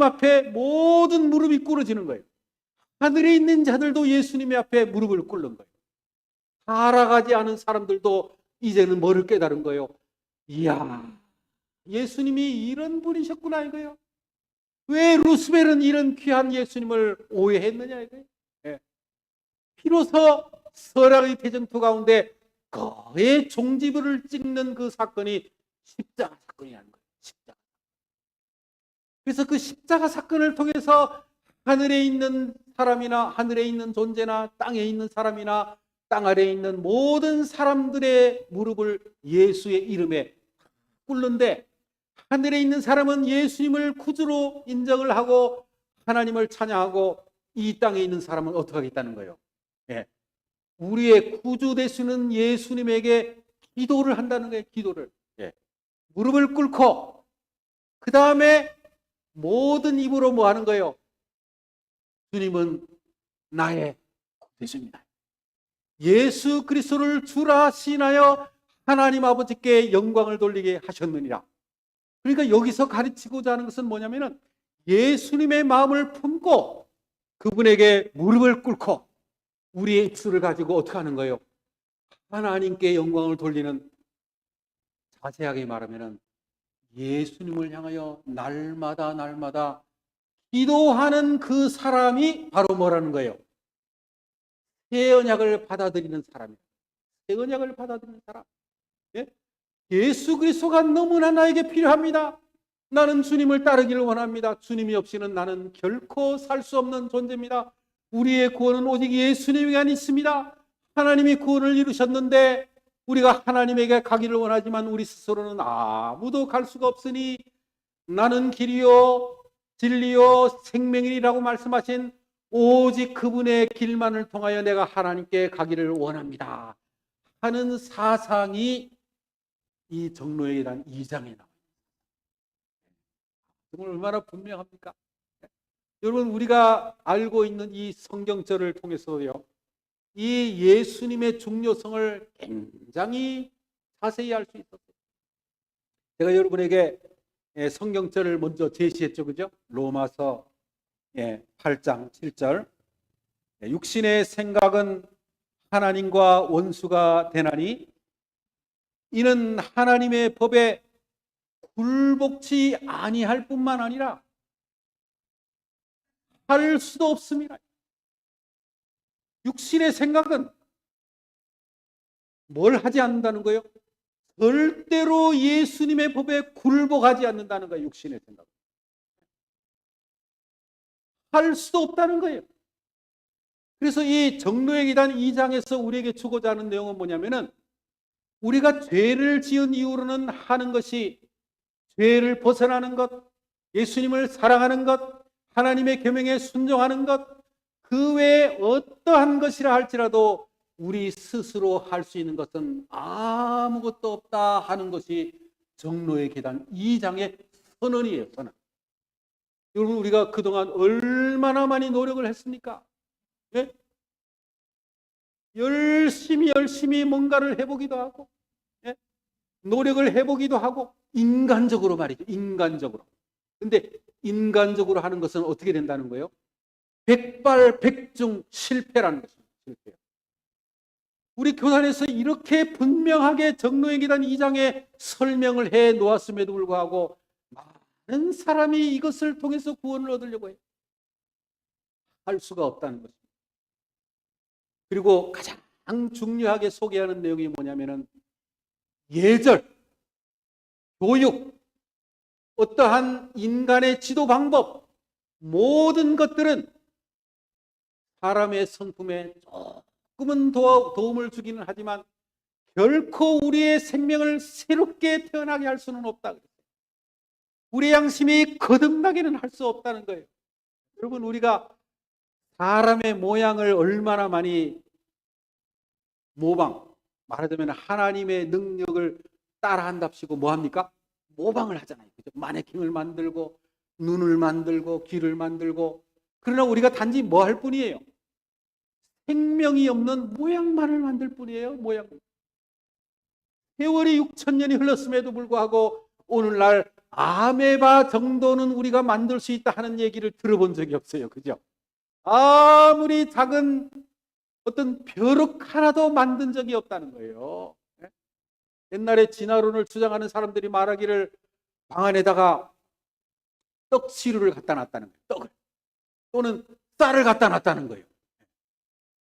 앞에 모든 무릎이 꿇어지는 거예요. 하늘에 있는 자들도 예수님의 앞에 무릎을 꿇는 거예요. 살아가지 않은 사람들도 이제는 뭐를 깨달은 거예요? 이야, 예수님이 이런 분이셨구나 이거예요. 왜 루스벨은 이런 귀한 예수님을 오해했느냐 이거예요. 예. 비로소 서랑의 대전투 가운데 그의 종지부를 찍는 그 사건이 십자가 사건이라는 거예요. 십자가. 그래서 그 십자가 사건을 통해서 하늘에 있는 사람이나 하늘에 있는 존재나 땅에 있는 사람이나 땅 아래에 있는 모든 사람들의 무릎을 예수의 이름에 꿇는데, 하늘에 있는 사람은 예수님을 구주로 인정을 하고 하나님을 찬양하고, 이 땅에 있는 사람은 어떻게 하겠다는 거예요? 예. 우리의 구주 되시는 예수님에게 기도를 한다는 거예요. 기도를. 예. 무릎을 꿇고 그 다음에 모든 입으로 뭐 하는 거예요? 주님은 나의 구주십니다. 예수 그리스도를 주라 시인하여 하나님 아버지께 영광을 돌리게 하셨느니라. 그러니까 여기서 가르치고자 하는 것은 뭐냐면은 예수님의 마음을 품고 그분에게 무릎을 꿇고 우리의 입술을 가지고 어떻게 하는 거예요? 하나님께 영광을 돌리는, 자세하게 말하면은 예수님을 향하여 날마다 기도하는 그 사람이 바로 뭐라는 거예요? 새 언약을 받아들이는 사람이에요. 새 언약을 받아들이는 사람. 예? 예수 그리스도가 너무나 나에게 필요합니다. 나는 주님을 따르기를 원합니다. 주님이 없이는 나는 결코 살 수 없는 존재입니다. 우리의 구원은 오직 예수님에게만 있습니다. 하나님이 구원을 이루셨는데 우리가 하나님에게 가기를 원하지만 우리 스스로는 아무도 갈 수가 없으니 나는 길이요 진리요 생명이라고 말씀하신 오직 그분의 길만을 통하여 내가 하나님께 가기를 원합니다 하는 사상이 이 정로에 대한 2장에 나와요. 정말 얼마나 분명합니까? 여러분, 우리가 알고 있는 이 성경절을 통해서요, 이 예수님의 중요성을 굉장히 자세히 알 수 있었어요. 제가 여러분에게 성경절을 먼저 제시했죠, 그죠? 로마서 8장 7절. 육신의 생각은 하나님과 원수가 되나니 이는 하나님의 법에 굴복치 아니할 뿐만 아니라 할 수도 없습니다. 육신의 생각은 뭘 하지 않는다는 거예요? 절대로 예수님의 법에 굴복하지 않는다는 거예요. 육신의 생각. 할 수도 없다는 거예요. 그래서 이 정로의 기단 2장에서 우리에게 주고자 하는 내용은 뭐냐면은 우리가 죄를 지은 이후로는 하는 것이 죄를 벗어나는 것, 예수님을 사랑하는 것, 하나님의 계명에 순종하는 것, 그 외에 어떠한 것이라 할지라도 우리 스스로 할 수 있는 것은 아무것도 없다 하는 것이 정로의 계단 2장의 선언이에요. 선언. 여러분, 우리가 그동안 얼마나 많이 노력을 했습니까? 예? 열심히 뭔가를 해보기도 하고, 예? 노력을 해보기도 하고, 인간적으로 말이죠. 인간적으로. 근데 인간적으로 하는 것은 어떻게 된다는 거예요? 백발백중 실패라는 것입니다. 실패. 우리 교단에서 이렇게 분명하게 정로의 계단 2장에 설명을 해 놓았음에도 불구하고 많은 사람이 이것을 통해서 구원을 얻으려고 해요. 할 수가 없다는 것입니다. 그리고 가장 중요하게 소개하는 내용이 뭐냐면은 예절, 교육, 어떠한 인간의 지도 방법, 모든 것들은 사람의 성품에 조금은 도움을 주기는 하지만 결코 우리의 생명을 새롭게 태어나게 할 수는 없다. 우리의 양심이 거듭나게는 할 수 없다는 거예요. 여러분, 우리가 사람의 모양을 얼마나 많이 말하자면 하나님의 능력을 따라한답시고 뭐합니까? 모방을 하잖아요. 그죠? 마네킹을 만들고 눈을 만들고 귀를 만들고. 그러나 우리가 단지 뭐 할 뿐이에요? 생명이 없는 모양만을 만들 뿐이에요. 모양. 세월이 6,000년이 흘렀음에도 불구하고 오늘날 아메바 정도는 우리가 만들 수 있다 하는 얘기를 들어본 적이 없어요. 그죠? 아무리 작은 어떤 벼룩 하나도 만든 적이 없다는 거예요. 옛날에 진화론을 주장하는 사람들이 말하기를 방 안에다가 떡시루를 갖다 놨다는 거예요. 떡을. 또는 쌀을 갖다 놨다는 거예요.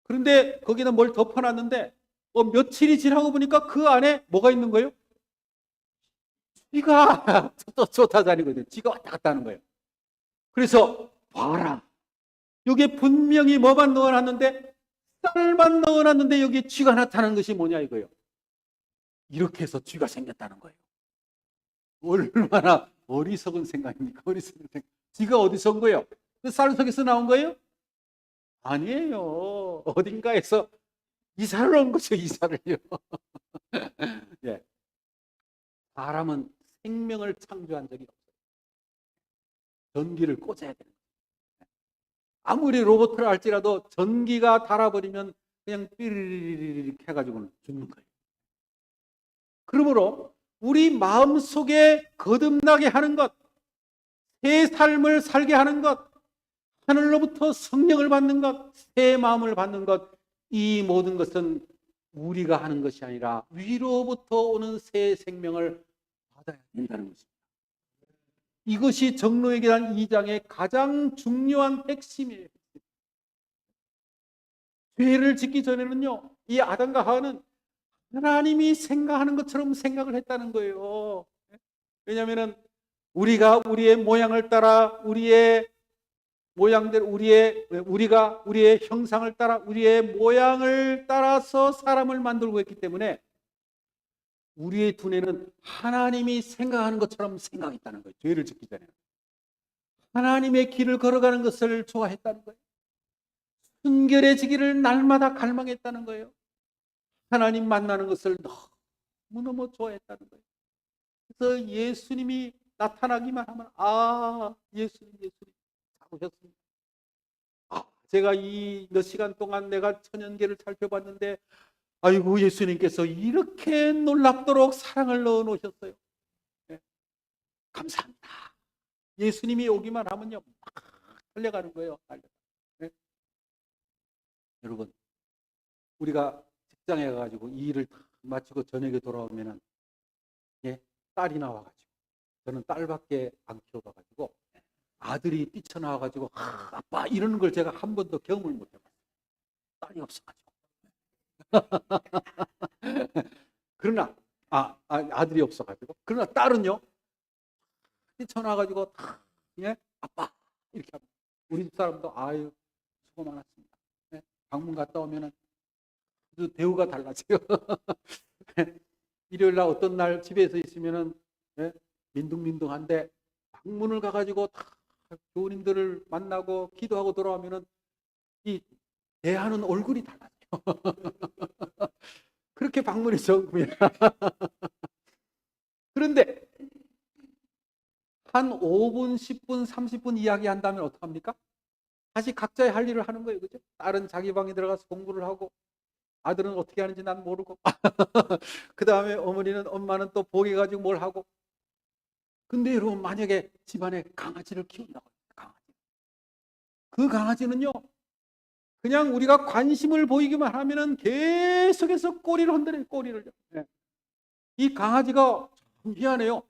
그런데 거기는 뭘 덮어놨는데 며칠이 지나고 보니까 그 안에 뭐가 있는 거예요? 쥐가 쫓아다니거든요. 쥐가 왔다 갔다 하는 거예요. 그래서 봐라. 여기에 분명히 뭐만 넣어놨는데 쌀만 넣어놨는데 여기에 쥐가 나타나는 것이 뭐냐 이거예요. 이렇게 해서 쥐가 생겼다는 거예요. 얼마나 어리석은 생각입니까? 어리석은 생각. 쥐가 어디서 온 거예요? 그 쌀 속에서 나온 거예요? 아니에요. 어딘가에서 이사를 온 거죠. 이사를요. 예. 사람은 생명을 창조한 적이 없어요. 전기를 꽂아야 되는 거예요. 아무리 로봇을 할지라도 전기가 닳아버리면 그냥 삐리리리리 해가지고는 죽는 거예요. 그러므로 우리 마음속에 거듭나게 하는 것, 새 삶을 살게 하는 것, 하늘로부터 성령을 받는 것, 새 마음을 받는 것, 이 모든 것은 우리가 하는 것이 아니라 위로부터 오는 새 생명을 받아야 된다는 것입니다. 이것이 정로의 계단 2장의 가장 중요한 핵심이에요. 죄를 짓기 전에는요, 이 아담과 하와는 하나님이 생각하는 것처럼 생각을 했다는 거예요. 왜냐하면 우리가 우리의 모양을 따라 우리의 모양대로 우리가 우리의 형상을 따라 우리의 모양을 따라서 사람을 만들고 했기 때문에 우리의 두뇌는 하나님이 생각하는 것처럼 생각했다는 거예요. 죄를 짓기 전에 하나님의 길을 걸어가는 것을 좋아했다는 거예요. 순결해지기를 날마다 갈망했다는 거예요. 하나님 만나는 것을 너무너무 좋아했다는 거예요. 그래서 예수님이 나타나기만 하면 예수님 잡으셨습니다. 제가 이 몇 시간 동안 내가 천연계를 살펴봤는데 아이고 예수님께서 이렇게 놀랍도록 사랑을 넣어 놓으셨어요. 네. 감사합니다. 예수님이 오기만 하면요 막 달려가는 거예요. 네. 여러분 우리가 직장에 가가지고 이 일을 다 마치고 저녁에 돌아오면은 딸이 나와가지고 저는 딸밖에 안 키워봐가지고 아들이 뛰쳐나와가지고 아빠 이러는 걸 제가 한 번도 경험을 못 해봤어요. 딸이 없어가지고. 그러나 아들이 없어가지고 그러나 딸은요 뛰쳐나와가지고 아빠 이렇게 합니다. 우리 집 사람도 아유 수고 많았습니다. 방문 갔다 오면은 대우가 달라져요. 일요일 날 어떤 날 집에서 있으면은 민둥민둥한데 방문을 가가지고 다 교우님들을 만나고 기도하고 돌아오면은 이 대하는 얼굴이 달라져요. 그렇게 방문이 적습니다. 그런데 한 5분, 10분, 30분 이야기한다면 어떡합니까? 다시 각자의 할 일을 하는 거예요. 그죠? 딸은 자기 방에 들어가서 공부를 하고 아들은 어떻게 하는지 난 모르고 그 다음에 엄마는 또 보게 가지고 뭘 하고. 근데 여러분 만약에 집안에 강아지를 키운다고 해요. 그 강아지는요 그냥 우리가 관심을 보이기만 하면은 계속해서 꼬리를 흔들어요. 꼬리를. 이 강아지가 참 희한해요.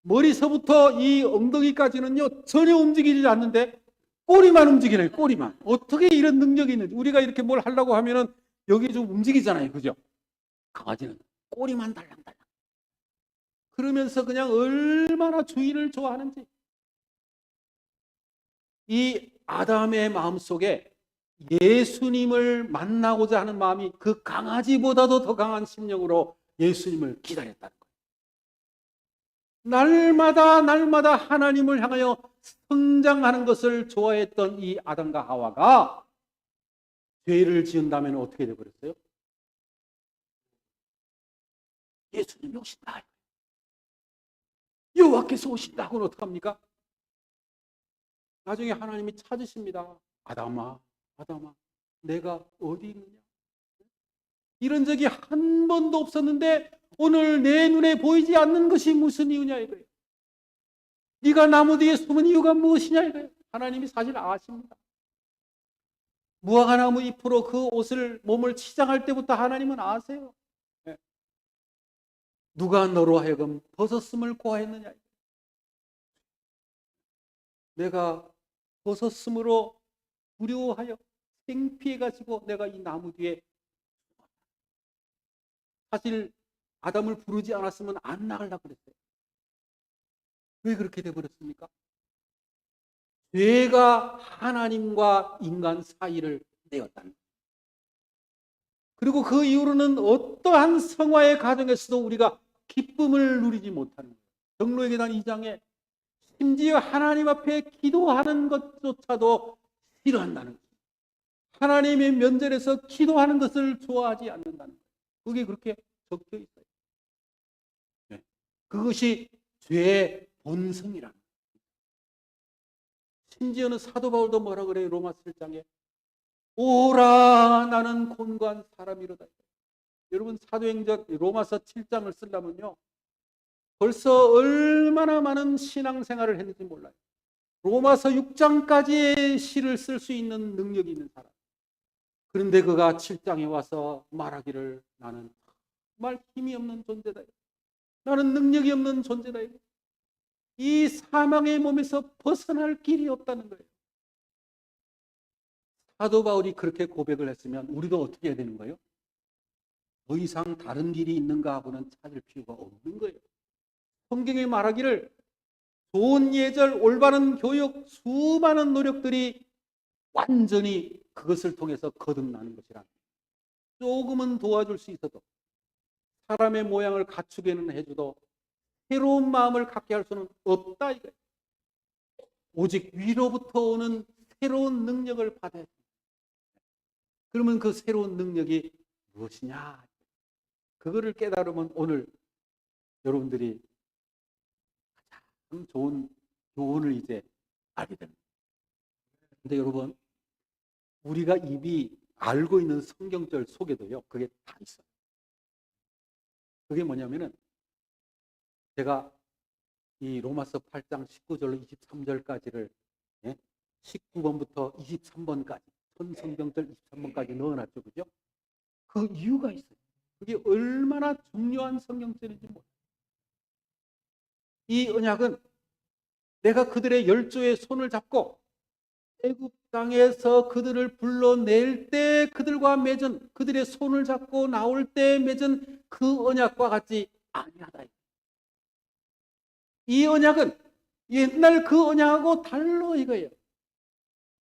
머리서부터 이 엉덩이까지는요 전혀 움직이지 않는데 꼬리만 움직이네요. 꼬리만. 어떻게 이런 능력이 있는지. 우리가 이렇게 뭘 하려고 하면은 여기 좀 움직이잖아요. 그죠? 강아지는 꼬리만 달랑달랑. 그러면서 그냥 얼마나 주인을 좋아하는지. 이 아담의 마음속에 예수님을 만나고자 하는 마음이 그 강아지보다도 더 강한 심령으로 예수님을 기다렸다는 거예요. 날마다 하나님을 향하여 성장하는 것을 좋아했던 이 아담과 하와가 죄를 지은다면 어떻게 되어버렸어요? 예수님이 오신다. 여호와께서 오신다고는 어떡합니까? 나중에 하나님이 찾으십니다. 아담아 내가 어디 있느냐? 이런 적이 한 번도 없었는데 오늘 내 눈에 보이지 않는 것이 무슨 이유냐 이거예요. 네가 나무 뒤에 숨은 이유가 무엇이냐 이거예요. 하나님이 사실 아십니다. 무화과나무 잎으로 그 옷을 몸을 치장할 때부터 하나님은 아세요. 네. 누가 너로 하여금 벗었음을 고하였느냐. 내가 벗었음으로 두려워하여 창피해가지고 내가 이 나무 뒤에, 사실 아담을 부르지 않았으면 안 나가려고 그랬어요. 왜 그렇게 돼버렸습니까? 죄가 하나님과 인간 사이를 내었다는 거예요. 그리고 그 이후로는 어떠한 성화의 가정에서도 우리가 기쁨을 누리지 못하는 거예요. 경로에계단 2장에 심지어 하나님 앞에 기도하는 것조차도 싫어한다는 거예요. 하나님의 면전에서 기도하는 것을 좋아하지 않는다는 거예요. 그게 그렇게 적혀 있어요. 네. 그것이 죄의 본성이라는 거예요. 심지어는 사도 바울도 뭐라 그래요? 로마 7장에 오라 나는 곤고한 사람이로다. 여러분 사도행전 로마서 7장을 쓰려면요 벌써 얼마나 많은 신앙생활을 했는지 몰라요. 로마서 6장까지의 시를 쓸 수 있는 능력이 있는 사람. 그런데 그가 7장에 와서 말하기를 나는 정말 힘이 없는 존재다. 나는 능력이 없는 존재다. 이 사망의 몸에서 벗어날 길이 없다는 거예요. 사도 바울이 그렇게 고백을 했으면 우리도 어떻게 해야 되는 거예요? 더 이상 다른 길이 있는가 하고는 찾을 필요가 없는 거예요. 성경이 말하기를 좋은 예절, 올바른 교육, 수많은 노력들이 완전히 그것을 통해서 거듭나는 것이라. 조금은 도와줄 수 있어도 사람의 모양을 갖추게는 해줘도 새로운 마음을 갖게 할 수는 없다 이거예요. 오직 위로부터 오는 새로운 능력을 받아야 됩니다. 그러면 그 새로운 능력이 무엇이냐? 그거를 깨달으면 오늘 여러분들이 가장 좋은 교훈을 이제 알게 됩니다. 근데 여러분, 우리가 이미 알고 있는 성경절 속에도요, 그게 다 있어요. 그게 뭐냐면은, 제가 이 로마서 8장 19절로 23절까지를 19번부터 23번까지, 천성경절 23번까지 넣어놨죠. 그죠? 그 이유가 있어요. 그게 얼마나 중요한 성경절인지 몰라요. 이 언약은 내가 그들의 열조의 손을 잡고 애굽 땅에서 그들을 불러낼 때 그들과 맺은, 그들의 손을 잡고 나올 때 맺은 그 언약과 같지 아니하다. 이 언약은 옛날 그 언약하고 달라 이거예요.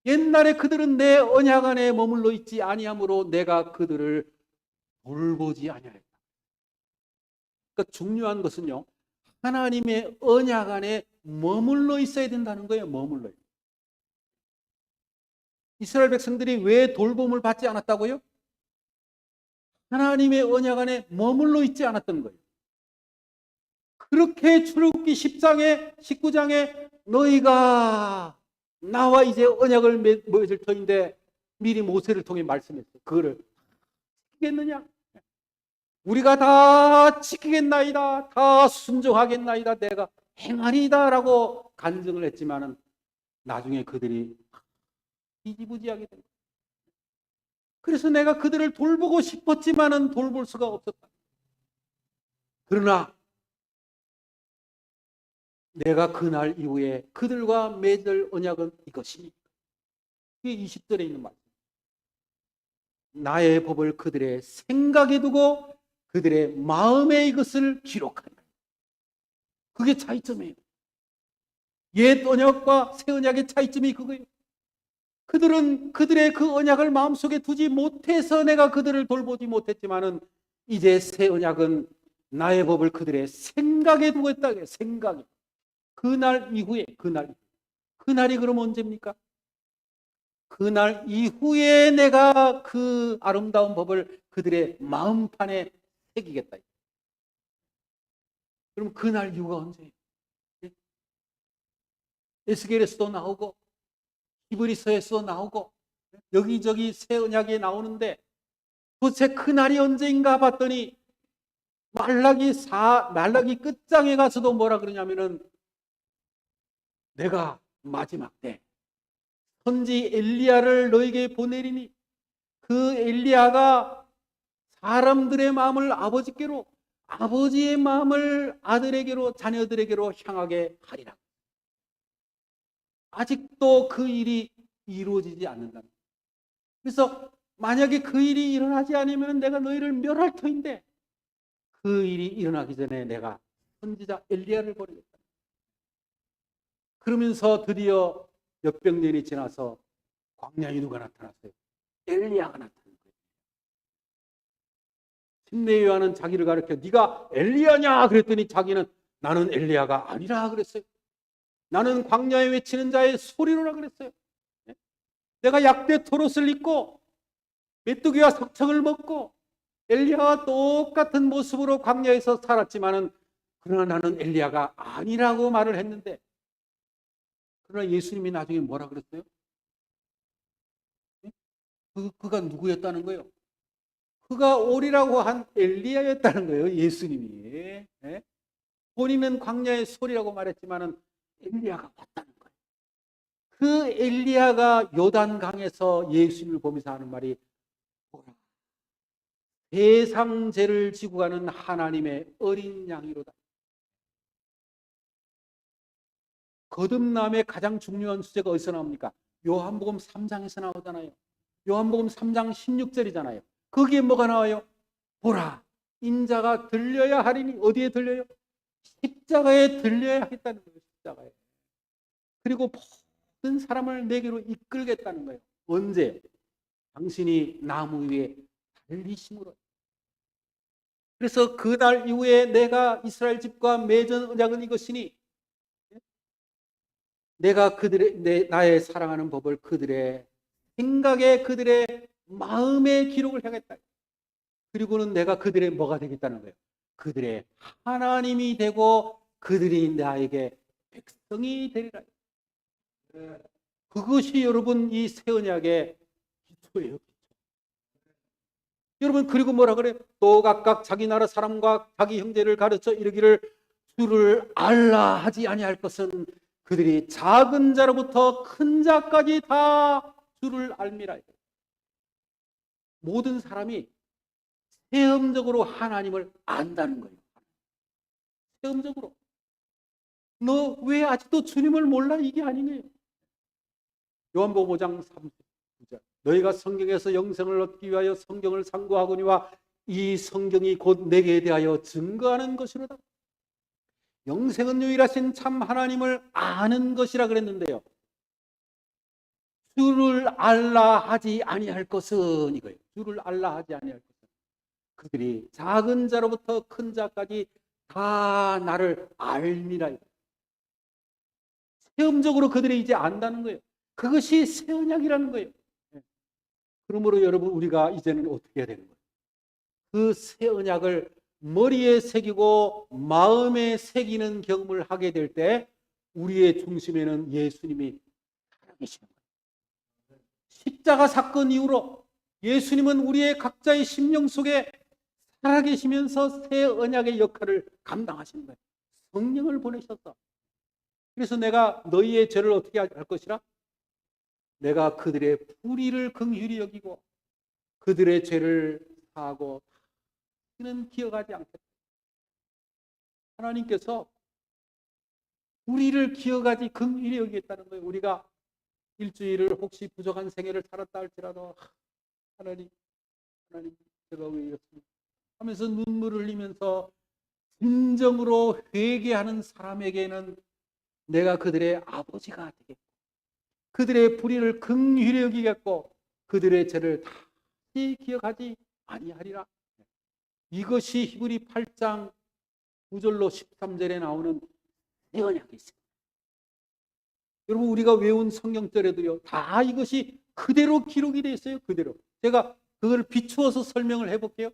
옛날에 그들은 내 언약 안에 머물러 있지 아니하므로 내가 그들을 돌보지 아니하였다. 그러니까 중요한 것은요, 하나님의 언약 안에 머물러 있어야 된다는 거예요. 머물러. 이스라엘 백성들이 왜 돌봄을 받지 않았다고요? 하나님의 언약 안에 머물러 있지 않았던 거예요. 그렇게 출애굽기 10장에 19장에 너희가 나와 이제 언약을 맺을 터인데 미리 모세를 통해 말씀했어요. 그거를 지키겠느냐? 우리가 다 지키겠나이다. 다 순종하겠나이다. 내가 행하리다라고 간증을 했지만은 나중에 그들이 뒤지부지하게 된 거예요. 그래서 내가 그들을 돌보고 싶었지만은 돌볼 수가 없었다. 그러나 내가 그날 이후에 그들과 맺을 언약은 이것이니까. 그게 20절에 있는 말씀. 나의 법을 그들의 생각에 두고 그들의 마음에 이것을 기록한다. 그게 차이점이에요. 옛 언약과 새 언약의 차이점이 그거예요. 그들은 그들의 그 언약을 마음속에 두지 못해서 내가 그들을 돌보지 못했지만은 이제 새 언약은 나의 법을 그들의 생각에 두고 있다. 생각에. 그날 이후에, 그날이 그럼 언제입니까? 그날 이후에 내가 그 아름다운 법을 그들의 마음판에 새기겠다. 그럼 그날 이후가 언제예요? 에스겔에서도 나오고 히브리서에서도 나오고 여기저기 새 언약에 나오는데 도대체 그날이 언제인가 봤더니 말라기 끝장에 가서도 뭐라 그러냐면은 내가 마지막 때 선지 엘리야를 너에게 보내리니 그 엘리야가 사람들의 마음을 아버지께로, 아버지의 마음을 아들에게로, 자녀들에게로 향하게 하리라. 아직도 그 일이 이루어지지 않는다. 그래서 만약에 그 일이 일어나지 않으면 내가 너희를 멸할 터인데, 그 일이 일어나기 전에 내가 선지자 엘리야를 보내겠다. 그러면서 드디어 몇백 년이 지나서 광야에 누가 나타났어요? 엘리야가 나타난 거예요. 침례 요한은 자기를 가리켜 네가 엘리야냐 그랬더니 자기는 나는 엘리야가 아니라 그랬어요. 나는 광야에 외치는 자의 소리로라 그랬어요. 내가 약대 토롯을 입고 메뚜기와 석청을 먹고 엘리야와 똑같은 모습으로 광야에서 살았지만은 그러나 나는 엘리야가 아니라고 말을 했는데, 그러나 예수님이 나중에 뭐라 그랬어요? 그가 누구였다는 거예요? 그가 오리라고 한 엘리야였다는 거예요. 예수님이. 본인은 광야의 소리라고 말했지만은 엘리야가 왔다는 거예요. 그 엘리야가 요단강에서 예수님을 보면서 하는 말이 보라, 세상 죄를 지고 가는 하나님의 어린 양이로다. 거듭남의 가장 중요한 주제가 어디서 나옵니까? 요한복음 3장에서 나오잖아요. 요한복음 3장 16절이잖아요. 거기에 뭐가 나와요? 보라, 인자가 들려야 하리니. 어디에 들려요? 십자가에 들려야 하겠다는 거예요. 십자가에. 그리고 모든 사람을 내게로 이끌겠다는 거예요. 언제? 당신이 나무 위에 달리심으로. 그래서 그날 이후에 내가 이스라엘 집과 맺은 언약은 이것이니 내가 나의 사랑하는 법을 그들의 생각에, 그들의 마음에 기록을 하겠다. 그리고는 내가 그들의 뭐가 되겠다는 거예요? 그들의 하나님이 되고 그들이 나에게 백성이 되리라. 그것이 여러분 이 새 언약의 기초예요. 여러분, 그리고 뭐라 그래? 또 각각 자기 나라 사람과 자기 형제를 가르쳐 이르기를 주를 알라 하지 아니할 것은 그들이 작은 자로부터 큰 자까지 다 주를 알미라. 모든 사람이 체험적으로 하나님을 안다는 거예요. 체험적으로. 너 왜 아직도 주님을 몰라? 이게 아니에요. 요한복음 5장 39절. 너희가 성경에서 영생을 얻기 위하여 성경을 상고하거니와 이 성경이 곧 내게 대하여 증거하는 것이로다. 영생은 유일하신 참 하나님을 아는 것이라 그랬는데요. 주를 알라 하지 아니할 것은 이거예요. 주를 알라 하지 아니할 것은 그들이 작은 자로부터 큰 자까지 다 나를 알미라. 체험적으로 그들이 이제 안다는 거예요. 그것이 새 언약이라는 거예요. 그러므로 여러분, 우리가 이제는 어떻게 해야 되는 거예요? 그 새 언약을 머리에 새기고 마음에 새기는 경험을 하게 될 때 우리의 중심에는 예수님이 살아계시는 거예요. 십자가 사건 이후로 예수님은 우리의 각자의 심령 속에 살아계시면서 새 언약의 역할을 감당하시는 거예요. 성령을 보내셨어. 그래서 내가 너희의 죄를 어떻게 할 것이라? 내가 그들의 불의를 긍휼히 여기고 그들의 죄를 사하고 다시는 기억하지 않겠다. 하나님께서 우리를 기억하지 긍휼히 여기겠다는 거예요. 우리가 일주일을 혹시 부족한 생애를 살았다 할지라도 하나님 제가 왜 이렇습니까? 하면서 눈물을 흘리면서 진정으로 회개하는 사람에게는 내가 그들의 아버지가 되겠고 그들의 불의를 긍휼히 여기겠고 그들의 죄를 다시 기억하지 아니하리라. 이것이 히브리 8장 9절로 13절에 나오는 새 언약이 있습니다. 여러분, 우리가 외운 성경절에도요, 다 이것이 그대로 기록이 되어 있어요. 그대로. 제가 그걸 비추어서 설명을 해볼게요.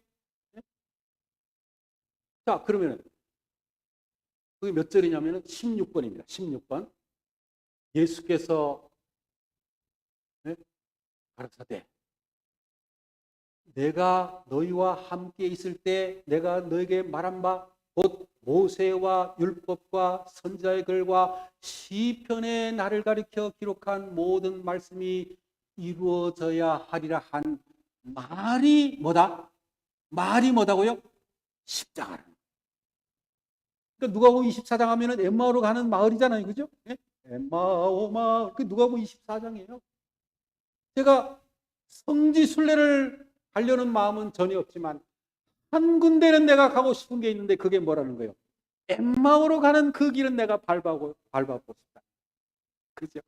자, 그러면 그게 몇 절이냐면 16번입니다. 16번. 예수께서 가르치되 내가 너희와 함께 있을 때 내가 너에게 말한 바 곧 모세와 율법과 선지자의 글과 시편의 나를 가리켜 기록한 모든 말씀이 이루어져야 하리라 한 말이 뭐다? 말이 뭐다고요? 십자가라는 거예요. 그러니까 누가복음 24장 하면은 엠마오로 가는 마을이잖아요. 그죠? 예? 엠마오 마을. 그 누가복음 24장이에요. 제가 성지순례를 하려는 마음은 전혀 없지만 한 군데는 내가 가고 싶은 게 있는데 그게 뭐라는 거예요? 엠마오로 가는 그 길은 내가 밟아보고 싶다. 그죠?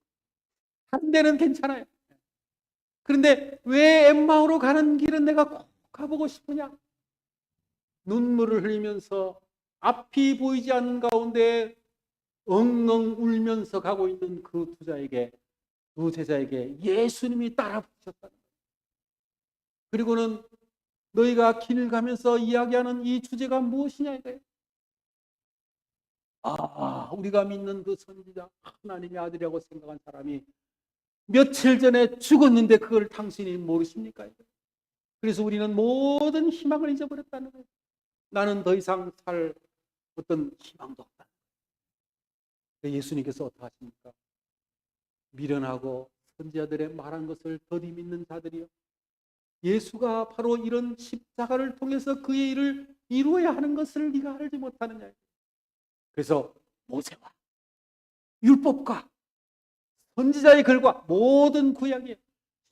한 데는 괜찮아요. 그런데 왜 엠마오로 가는 길은 내가 꼭 가보고 싶으냐? 눈물을 흘리면서 앞이 보이지 않는 가운데 엉엉 울면서 가고 있는 그 두 제자에게 예수님이 따라 붙으셨다는 거예요. 그리고는 너희가 길을 가면서 이야기하는 이 주제가 무엇이냐 이거예요. 우리가 믿는 그 선지자 하나님의 아들이라고 생각한 사람이 며칠 전에 죽었는데 그걸 당신이 모르십니까? 그래서 우리는 모든 희망을 잊어버렸다는 거예요. 나는 더 이상 살 어떤 희망도 없다. 예수님께서 어떻게 하십니까? 미련하고 선지자들의 말한 것을 더디 믿는 자들이요. 예수가 바로 이런 십자가를 통해서 그의 일을 이루어야 하는 것을 네가 알지 못하느냐. 그래서 모세와 율법과 선지자의 글과 모든 구약에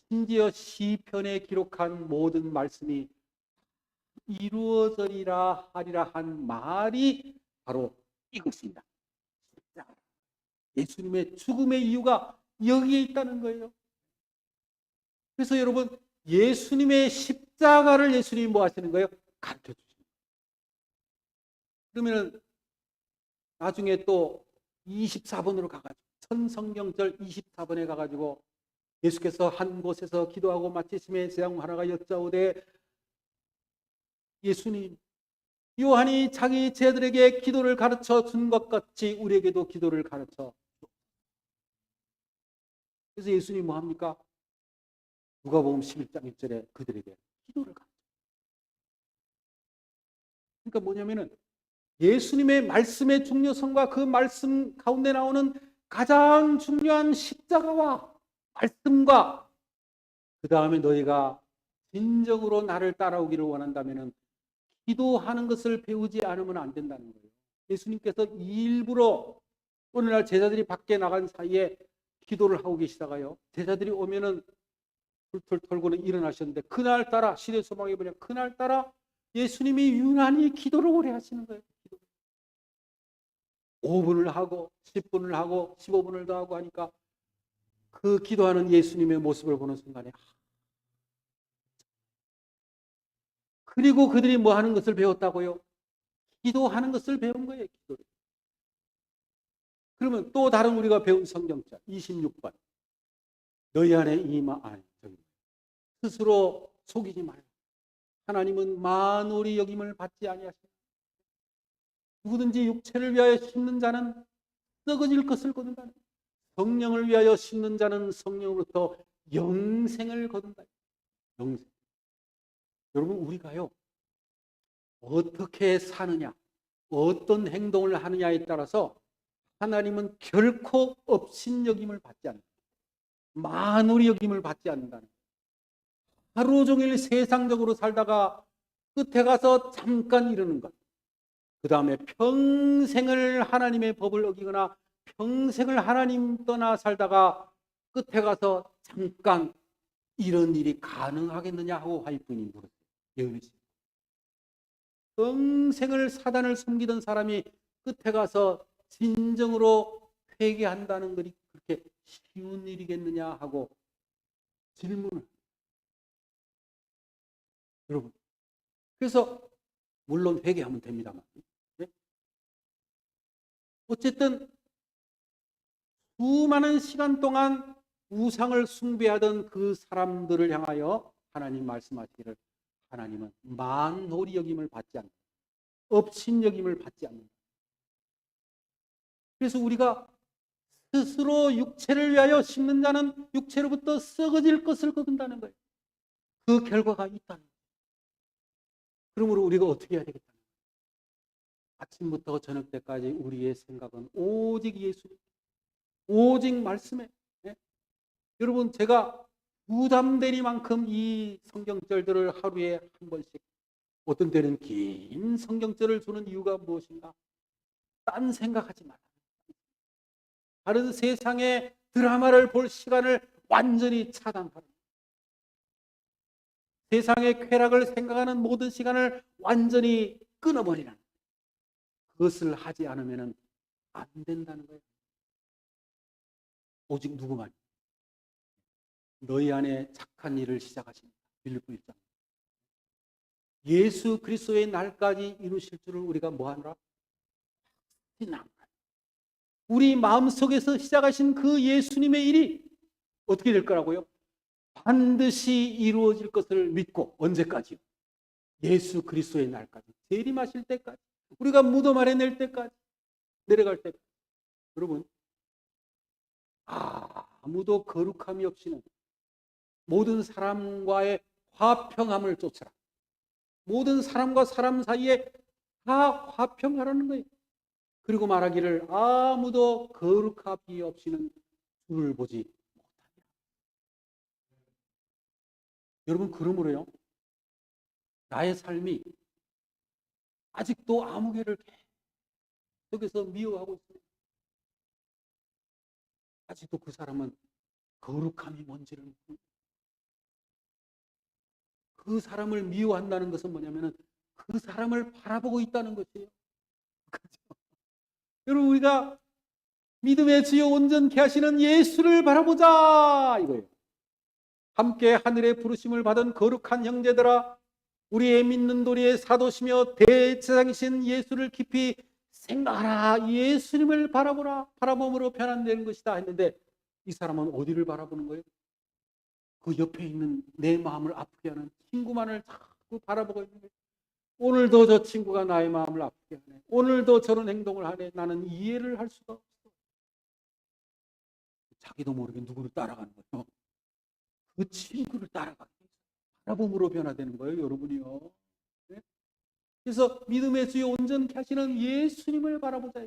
심지어 시편에 기록한 모든 말씀이 이루어지리라 하리라 한 말이 바로 이것입니다. 예수님의 죽음의 이유가 여기에 있다는 거예요. 그래서 여러분 예수님의 십자가를 예수님이 뭐 하시는 거예요? 가르쳐 주시는 거예요. 그러면 나중에 또 24번으로 가가지고 천성경절 24번에 가가지고 예수께서 한 곳에서 기도하고 마치심에 제왕 하나가 여짜오되 예수님 요한이 자기 제자들에게 기도를 가르쳐 준 것 같이 우리에게도 기도를 가르쳐. 그래서 예수님이 뭐 합니까? 누가복음 11장 1절에 그들에게 기도를 가르쳐. 그러니까 뭐냐면은 예수님의 말씀의 중요성과 그 말씀 가운데 나오는 가장 중요한 십자가와 말씀과 그 다음에 너희가 진정으로 나를 따라오기를 원한다면은 기도하는 것을 배우지 않으면 안 된다는 거예요. 예수님께서 일부러 오늘날 제자들이 밖에 나간 사이에 기도를 하고 계시다가요. 제자들이 오면은 불틀 털고는 일어나셨는데 그날따라 시대 소망이 뭐냐? 그날따라 예수님이 유난히 기도를 오래 하시는 거예요. 5분을 하고 10분을 하고 15분을 더 하고 하니까 그 기도하는 예수님의 모습을 보는 순간에 그리고 그들이 뭐 하는 것을 배웠다고요? 기도하는 것을 배운 거예요. 기도를. 그러면 또 다른 우리가 배운 성경자 26번 너희 안에 스스로 속이지 마요. 하나님은 만홀이 여김을 받지 아니하시나. 누구든지 육체를 위하여 심는 자는 썩어질 것을 거둔다. 성령을 위하여 심는 자는 성령으로부터 영생을 거둔다. 영생. 여러분 우리가요 어떻게 사느냐 어떤 행동을 하느냐에 따라서 하나님은 결코 업신여김을 받지 않는다. 만홀이 여김을 받지 않는다는 거예요. 하루 종일 세상적으로 살다가 끝에 가서 잠깐 이러는 것. 그 다음에 평생을 하나님의 법을 어기거나 평생을 하나님 떠나 살다가 끝에 가서 잠깐 이런 일이 가능하겠느냐 하고 화이분이 물었어요. 평생을 사단을 섬기던 사람이 끝에 가서 진정으로 회개한다는 것이 그렇게 쉬운 일이겠느냐 하고 질문을. 여러분, 그래서 물론 회개하면 됩니다만 네? 어쨌든 수많은 시간 동안 우상을 숭배하던 그 사람들을 향하여 하나님 말씀하시기를 하나님은 만홀이 여김을 받지 않는다. 업신 여김을 받지 않는다. 그래서 우리가 스스로 육체를 위하여 심는 자는 육체로부터 썩어질 것을 거둔다는 거예요. 그 결과가 있다는 거예요. 그러므로 우리가 어떻게 해야 되겠다. 아침부터 저녁 때까지 우리의 생각은 오직 예수님, 오직 말씀에. 예? 여러분, 제가 부담되리만큼 이 성경절들을 하루에 한 번씩, 어떤 때는 긴 성경절을 주는 이유가 무엇인가? 딴 생각하지 말라. 다른 세상의 드라마를 볼 시간을 완전히 차단하라. 세상의 쾌락을 생각하는 모든 시간을 완전히 끊어버리라. 그것을 하지 않으면 안 된다는 거예요. 오직 누구만 너희 안에 착한 일을 시작하십니다. 빌립보 1장. 예수 그리스도의 날까지 이루실 줄을 우리가 뭐하노라? 우리 마음속에서 시작하신 그 예수님의 일이 어떻게 될 거라고요? 반드시 이루어질 것을 믿고. 언제까지요? 예수 그리스도의 날까지, 재림하실 때까지, 우리가 무덤 아래 낼 때까지, 내려갈 때까지. 여러분, 아무도 거룩함이 없이는 모든 사람과의 화평함을 쫓아라. 모든 사람과 사람 사이에 다 화평하라는 거예요. 그리고 말하기를 아무도 거룩함이 없이는 주를 보지 못하리라. 여러분, 그러므로요, 나의 삶이 아직도 아무개를 계속해서 미워하고 있습니다. 아직도 그 사람은 거룩함이 뭔지를 모릅니다. 그 사람을 미워한다는 것은 뭐냐면 그 사람을 바라보고 있다는 것이에요. 그렇죠? 여러분, 우리가 믿음의 주요 온전케 하시는 예수를 바라보자 이거예요. 함께 하늘의 부르심을 받은 거룩한 형제들아, 우리의 믿는 도리의 사도시며 대제사장이신 예수를 깊이 생각하라. 예수님을 바라보라. 바라봄으로 변화되는 것이다 했는데, 이 사람은 어디를 바라보는 거예요? 그 옆에 있는 내 마음을 아프게 하는 친구만을 자꾸 바라보고 있는 거예요. 오늘도 저 친구가 나의 마음을 아프게 하네. 오늘도 저런 행동을 하네. 나는 이해를 할 수가 없어. 자기도 모르게 누구를 따라가는 거예요. 그 친구를 따라가기 위해서 바라봄으로 변화되는 거예요, 여러분이요. 네? 그래서 믿음의 주요 온전케 하시는 예수님을 바라보자.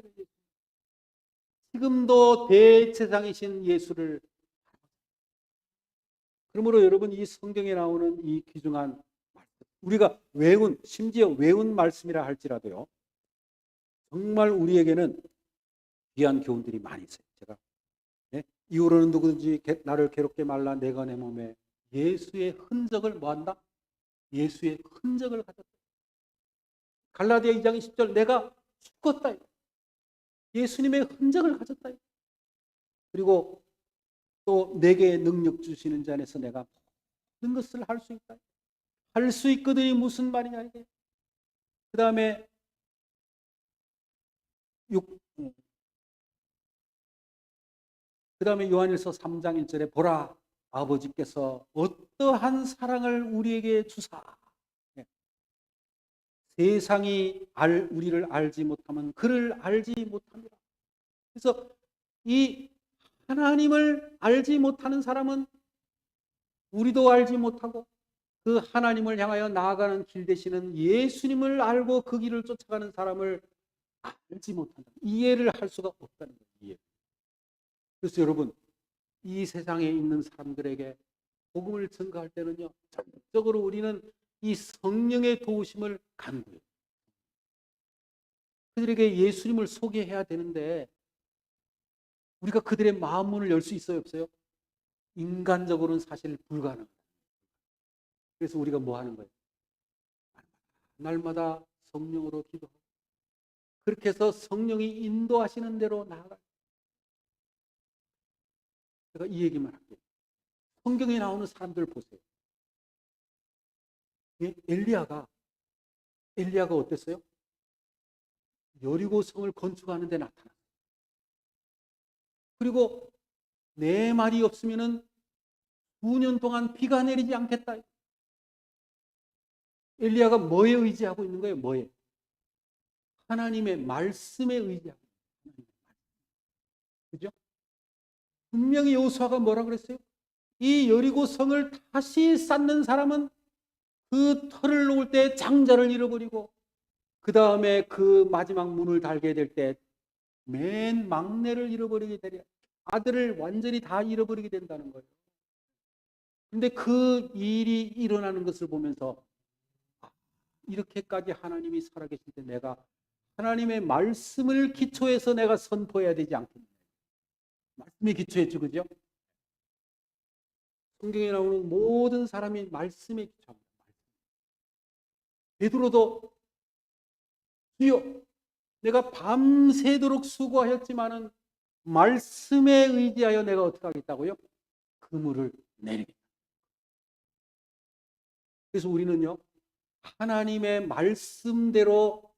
지금도 대제사장이신 예수를. 그러므로 여러분, 이 성경에 나오는 이 귀중한 말씀, 우리가 심지어 외운 말씀이라 할지라도요, 정말 우리에게는 귀한 교훈들이 많이 있어요. 제가 이후로는 누구든지 나를 괴롭게 말라. 내가 내 몸에 예수의 흔적을 뭐한다? 예수의 흔적을 가졌다. 갈라디아 2장 10절, 내가 죽었다. 예수님의 흔적을 가졌다. 그리고 또 내게 능력 주시는 자 안에서 내가 모든 것을 할 수 있다. 할 수 있거든이 무슨 말이냐 이게. 그 다음에 요한일서 3장 1절에 보라, 아버지께서 어떠한 사랑을 우리에게 주사 세상이 우리를 알지 못하면 그를 알지 못합니다. 그래서 이 하나님을 알지 못하는 사람은 우리도 알지 못하고, 그 하나님을 향하여 나아가는 길 되시는 예수님을 알고 그 길을 쫓아가는 사람을 알지 못한다. 이해를 할 수가 없다는 거예요. 그래서 여러분, 이 세상에 있는 사람들에게 복음을 전가할 때는요, 전적으로 우리는 이 성령의 도우심을 간구해요. 그들에게 예수님을 소개해야 되는데 우리가 그들의 마음 문을 열 수 있어요, 없어요? 인간적으로는 사실 불가능합니다. 그래서 우리가 뭐 하는 거예요? 날마다 성령으로 기도하고, 그렇게 해서 성령이 인도하시는 대로 나아가요. 제가 이 얘기만 할게요. 성경에 나오는 사람들 보세요. 엘리야가 어땠어요? 여리고 성을 건축하는 데 나타났어요. 그리고 내 말이 없으면은 9년 동안 비가 내리지 않겠다. 엘리야가 뭐에 의지하고 있는 거예요? 뭐에? 하나님의 말씀에 의지하고 있는 거예요. 그죠? 분명히 여호수아가 뭐라 그랬어요? 이 여리고 성을 다시 쌓는 사람은 그 터를 놓을 때 장자를 잃어버리고 그 다음에 그 마지막 문을 달게 될 때 맨 막내를 잃어버리게 되려 아들을 완전히 다 잃어버리게 된다는 거예요. 근데 그 일이 일어나는 것을 보면서 이렇게까지 하나님이 살아계실 때 내가 하나님의 말씀을 기초해서 내가 선포해야 되지 않겠냐. 말씀에 기초했죠, 그죠? 성경에 나오는 모든 사람이 말씀에 기초합니다. 베드로도 주여 내가 밤새도록 수고하였지만은 말씀에 의지하여 내가 어떻게 하겠다고요? 그물을 내리겠다. 그래서 우리는요 하나님의 말씀대로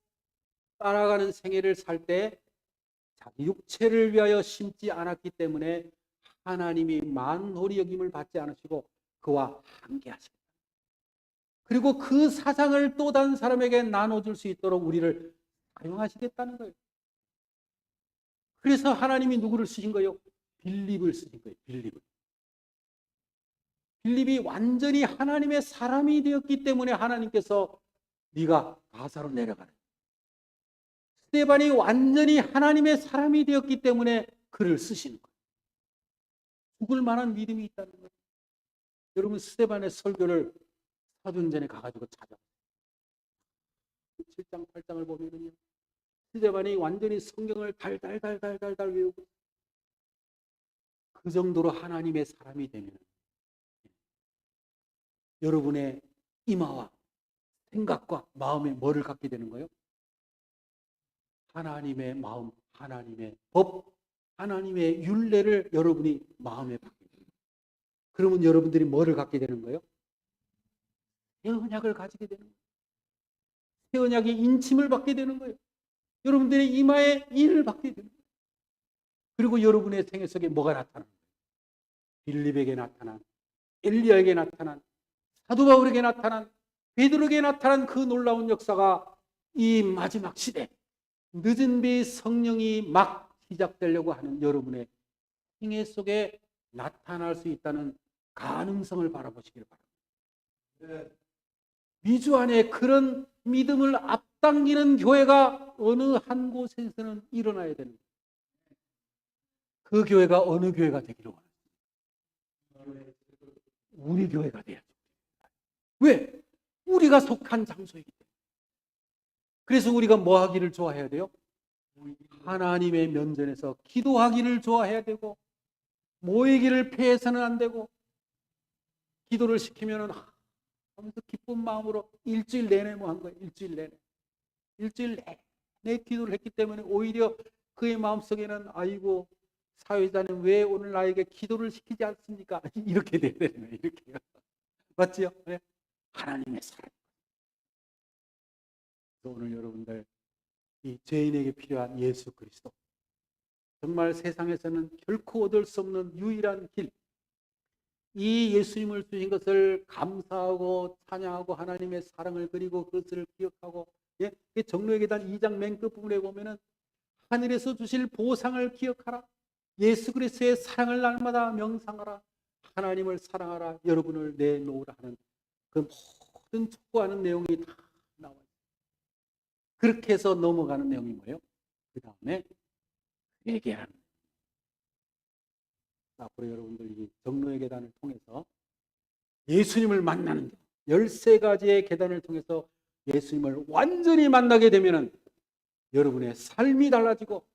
따라가는 생애를 살 때 자기 육체를 위하여 심지 않았기 때문에 하나님이 만홀히 여김을 받지 않으시고 그와 함께하시고 그리고 그 사상을 또 다른 사람에게 나눠줄 수 있도록 우리를 사용하시겠다는 거예요. 그래서 하나님이 누구를 쓰신 거예요? 빌립을 쓰신 거예요. 빌립이 완전히 하나님의 사람이 되었기 때문에 하나님께서 네가 가사로 내려가라. 스데반이 완전히 하나님의 사람이 되었기 때문에 그를 쓰시는 거예요. 죽을 만한 믿음이 있다는 거예요. 여러분 스데반의 설교를 사도행전에 가가지고 찾아보세요. 7장 8장을 보면은요 스데반이 완전히 성경을 달달달달달달 외우고 그 정도로 하나님의 사람이 되면 여러분의 이마와 생각과 마음에 뭐를 갖게 되는 거예요? 하나님의 마음, 하나님의 법, 하나님의 율례를 여러분이 마음에 받게 됩니다. 그러면 여러분들이 뭐를 갖게 되는 거예요? 새 언약을 가지게 되는 거예요. 새 언약의 인침을 받게 되는 거예요. 여러분들의 이마에 일을 받게 되는 거예요. 그리고 여러분의 생애 속에 뭐가 나타나는 거예요? 빌립에게 나타난, 엘리야에게 나타난, 사도 바울에게 나타난, 베드로에게 나타난 그 놀라운 역사가 이 마지막 시대 늦은 비 성령이 막 시작되려고 하는 여러분의 생애 속에 나타날 수 있다는 가능성을 바라보시길 바랍니다. 미주 안에 그런 믿음을 앞당기는 교회가 어느 한 곳에서는 일어나야 되는 거예요. 그 교회가 어느 교회가 되기를 원합니다. 우리 교회가 돼야죠. 왜? 우리가 속한 장소이기 때문에. 그래서 우리가 뭐 하기를 좋아해야 돼요? 하나님의 면전에서 기도하기를 좋아해야 되고 모이기를 패해서는 안 되고 기도를 시키면은 하면서 기쁜 마음으로 일주일 내내 뭐 한 거예요. 일주일 내내 기도를 했기 때문에 오히려 그의 마음속에는 아이고 사회자는 왜 오늘 나에게 기도를 시키지 않습니까? 이렇게 돼야 되는 거예요. 이렇게요. 맞지요? 네? 하나님의 사랑. 오늘 여러분들 이 죄인에게 필요한 예수 그리스도 정말 세상에서는 결코 얻을 수 없는 유일한 길, 이 예수님을 주신 것을 감사하고 찬양하고 하나님의 사랑을 그리고 그것을 기억하고 예? 정로의 계단 2장 맨 끝부분에 보면은 하늘에서 주실 보상을 기억하라, 예수 그리스도의 사랑을 날마다 명상하라, 하나님을 사랑하라, 여러분을 내놓으라 하는 그 모든 촉구하는 내용이 다 나와요. 그렇게 해서 넘어가는 내용이 뭐예요? 그 다음에 회개하는. 앞으로 여러분들 이 정로의 계단을 통해서 예수님을 만나는 13가지의 계단을 통해서 예수님을 완전히 만나게 되면은 여러분의 삶이 달라지고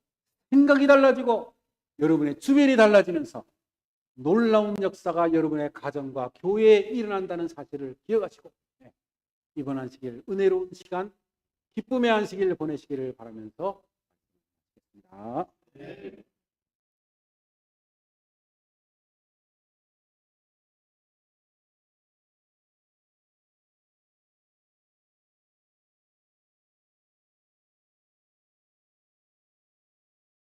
생각이 달라지고 여러분의 주변이 달라지면서 놀라운 역사가 여러분의 가정과 교회에 일어난다는 사실을 기억하시고 이번 안식일 은혜로운 시간 기쁨의 안식일 보내시기를 바라면서 네.